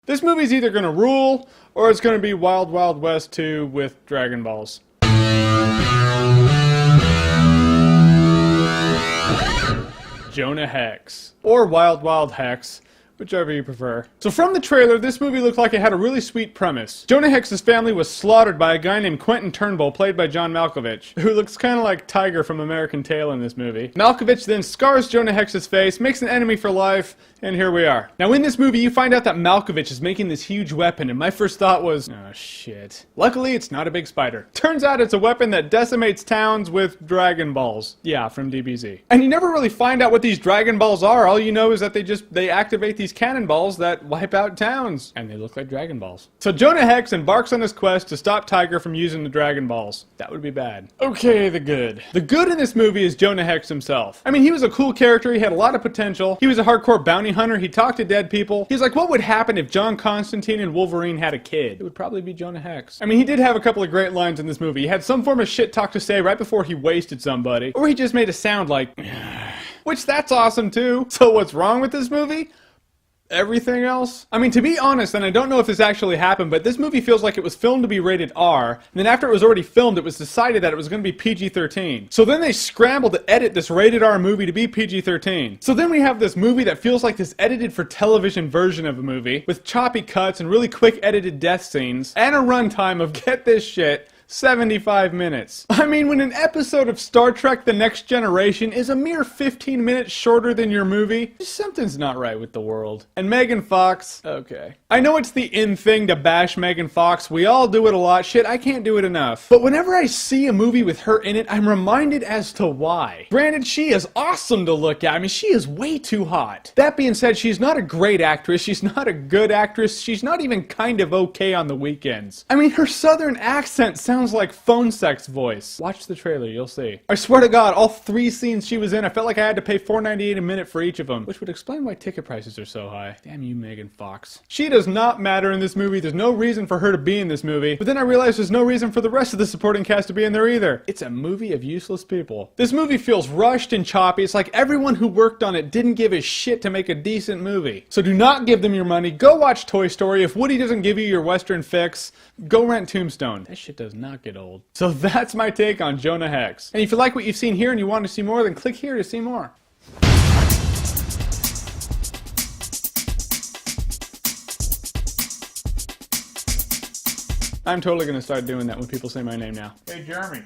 This movie's either gonna rule, or it's gonna be Wild Wild West 2 with Dragon Balls. Jonah Hex. Or Wild Wild Hex. Whichever you prefer. So from the trailer, this movie looked like it had a really sweet premise. Jonah Hex's family was slaughtered by a guy named Quentin Turnbull, played by John Malkovich, who looks kind of like Tiger from American Tail in this movie. Malkovich then scars Jonah Hex's face, makes an enemy for life, and here we are. Now in this movie, you find out that Malkovich is making this huge weapon, and my first thought was, oh shit. Luckily, it's not a big spider. Turns out it's a weapon that decimates towns with Dragon Balls. Yeah, from DBZ. And you never really find out what these Dragon Balls are. All you know is that they activate these cannonballs that wipe out towns. And they look like Dragon Balls. So Jonah Hex embarks on his quest to stop Tiger from using the Dragon Balls. That would be bad. Okay, the good. The good in this movie is Jonah Hex himself. I mean, he was a cool character, he had a lot of potential. He was a hardcore bounty hunter, he talked to dead people. He's like, what would happen if John Constantine and Wolverine had a kid? It would probably be Jonah Hex. I mean, he did have a couple of great lines in this movie. He had some form of shit talk to say right before he wasted somebody. Or he just made a sound like, which that's awesome too. So what's wrong with this movie? Everything else? I mean, to be honest, and I don't know if this actually happened, but this movie feels like it was filmed to be rated R, and then after it was already filmed, it was decided that it was going to be PG-13. So then they scrambled to edit this rated R movie to be PG-13. So then we have this movie that feels like this edited for television version of a movie, with choppy cuts and really quick edited death scenes, and a runtime of, get this shit, 75 minutes. I mean, when an episode of Star Trek The Next Generation is a mere 15 minutes shorter than your movie, something's not right with the world. And Megan Fox, okay. I know it's the in thing to bash Megan Fox, we all do it a lot, shit, I can't do it enough. But whenever I see a movie with her in it, I'm reminded as to why. Granted, she is awesome to look at, I mean, she is way too hot. That being said, she's not a great actress, she's not a good actress, she's not even kind of okay on the weekends. I mean, her southern accent sounds like phone sex voice. Watch the trailer, you'll see. I swear to God, all 3 scenes she was in, I felt like I had to pay $4.98 a minute for each of them, which would explain why ticket prices are so high. Damn you, Megan Fox. She does not matter in this movie. There's no reason for her to be in this movie, but then I realized there's no reason for the rest of the supporting cast to be in there either. It's a movie of useless people. This movie feels rushed and choppy. It's like everyone who worked on it didn't give a shit to make a decent movie. So do not give them your money. Go watch Toy Story. If Woody doesn't give you your Western fix, go rent Tombstone. That shit does not get old. So that's my take on Jonah Hex. And if you like what you've seen here and you want to see more, then click here to see more. I'm totally going to start doing that when people say my name now. Hey, Jeremy.